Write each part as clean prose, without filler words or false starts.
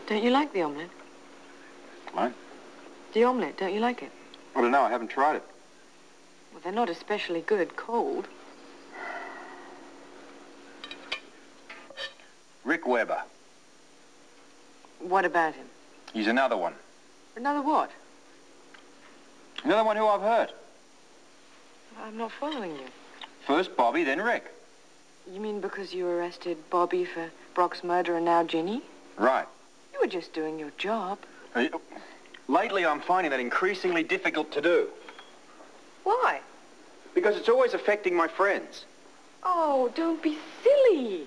Don't you like the omelette? What? The omelette, don't you like it? I don't know. I haven't tried it. Well, they're not especially good cold. Rick Weber. What about him? He's another one. Another what? Another one who I've hurt. I'm not following you. First Bobby, then Rick. You mean because you arrested Bobby for Brock's murder and now Ginny? Right. You were just doing your job. Lately, I'm finding that increasingly difficult to do. Why? Because it's always affecting my friends. Oh, don't be silly.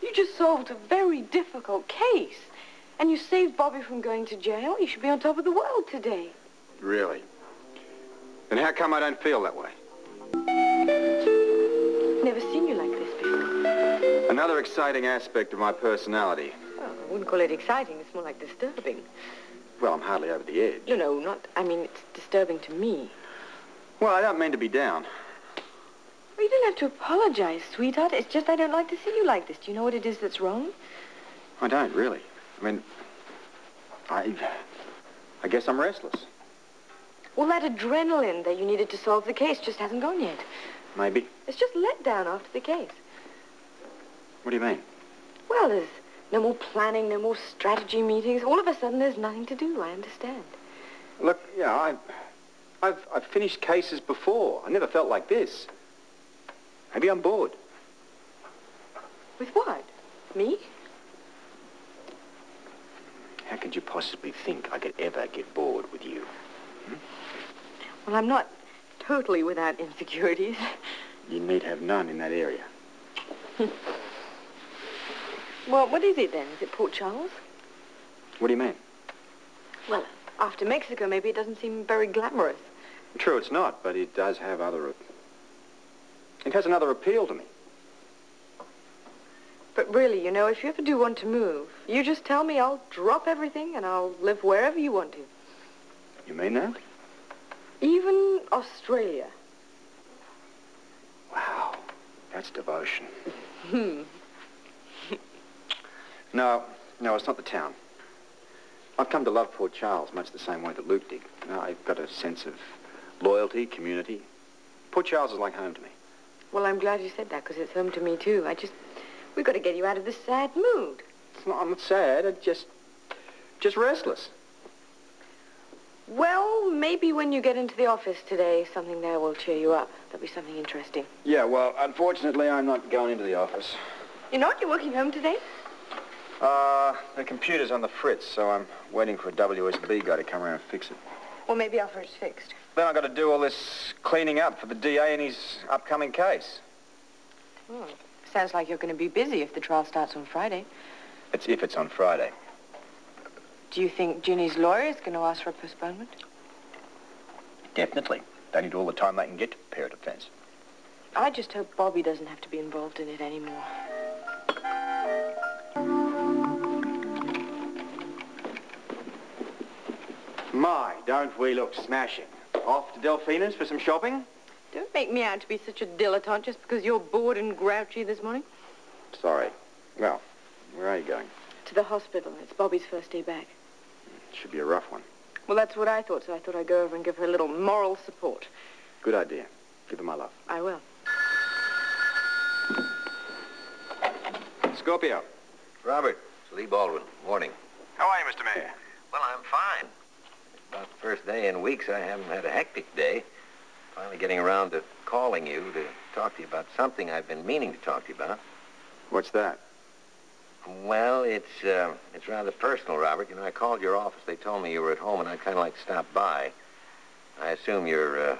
You just solved a very difficult case. And you saved Bobby from going to jail. You should be on top of the world today. Really? Then how come I don't feel that way? Never seen you like this before. Another exciting aspect of my personality. Well, I wouldn't call it exciting. It's more like disturbing. Well, I'm hardly over the edge. No, not... I mean, it's disturbing to me. Well, I don't mean to be down. Well, you don't have to apologize, sweetheart. It's just I don't like to see you like this. Do you know what it is that's wrong? I don't, really. I mean, I guess I'm restless. Well, that adrenaline that you needed to solve the case just hasn't gone yet. Maybe. It's just let down after the case. What do you mean? Well, there's no more planning, no more strategy meetings. All of a sudden, there's nothing to do, I understand. Look, yeah, I've finished cases before. I never felt like this. Maybe I'm bored. With what? Me? How could you possibly think I could ever get bored with you? Hmm? Well, I'm not totally without insecurities. You need have none in that area. Well, what is it then? Is it Port Charles? What do you mean? Well, after Mexico, maybe it doesn't seem very glamorous. True, it's not, but it does have it has another appeal to me. But really, you know, if you ever do want to move, you just tell me. I'll drop everything and I'll live wherever you want to. You mean that? Even Australia. Wow, that's devotion. No, it's not the town. I've come to love Port Charles much the same way that Luke did. You know, I've got a sense of loyalty, community. Port Charles is like home to me. Well, I'm glad you said that, because it's home to me, too. We've got to get you out of this sad mood. I'm not sad. I'm just restless. Well, maybe when you get into the office today, something there will cheer you up. There'll be something interesting. Yeah, well, unfortunately, I'm not going into the office. You're not? You're working home today? The computer's on the fritz, so I'm waiting for a WSB guy to come around and fix it. Well, maybe after it's fixed. Then I've got to do all this cleaning up for the DA in his upcoming case. Oh, sounds like you're going to be busy if the trial starts on Friday. It's if it's on Friday. Do you think Ginny's lawyer is going to ask for a postponement? Definitely. They need all the time they can get to prepare a defense. I just hope Bobby doesn't have to be involved in it anymore. My, don't we look smashing. Off to Delphina's for some shopping? Don't make me out to be such a dilettante just because you're bored and grouchy this morning. Sorry. Well, where are you going? To the hospital. It's Bobby's first day back. Should be a rough one. Well, that's what I thought, so I thought I'd go over and give her a little moral support. Good idea. Give her my love. I will. Scorpio. Robert, it's Lee Baldwin. Morning. How are you, Mr. Mayor? Well, I'm fine. It's about the first day in weeks I haven't had a hectic day. Finally getting around to calling you to talk to you about something I've been meaning to talk to you about. What's that? Well, it's rather personal, Robert. You know, I called your office. They told me you were at home, and I'd kind of like to stop by. I assume you're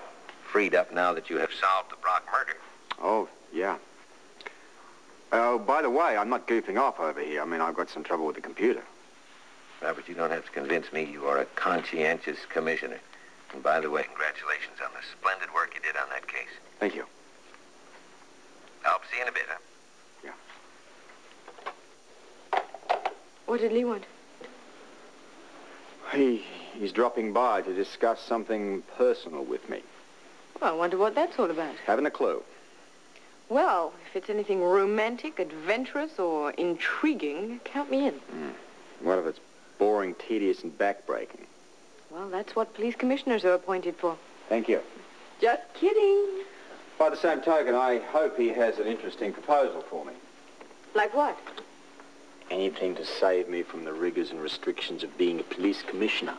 freed up now that you have solved the Brock murder. Oh, yeah. Oh, by the way, I'm not goofing off over here. I mean, I've got some trouble with the computer. Robert, you don't have to convince me you are a conscientious commissioner. And by the way, congratulations on the splendid work you did on that case. Thank you. I'll see you in a bit, huh? What did Lee want? He's dropping by to discuss something personal with me. Well, I wonder what that's all about. Haven't a clue. Well, if it's anything romantic, adventurous, or intriguing, count me in. What if it's boring, tedious, and backbreaking. Well, that's what police commissioners are appointed for. Thank you. Just kidding. By the same token, I hope he has an interesting proposal for me. Like what? Anything to save me from the rigors and restrictions of being a police commissioner.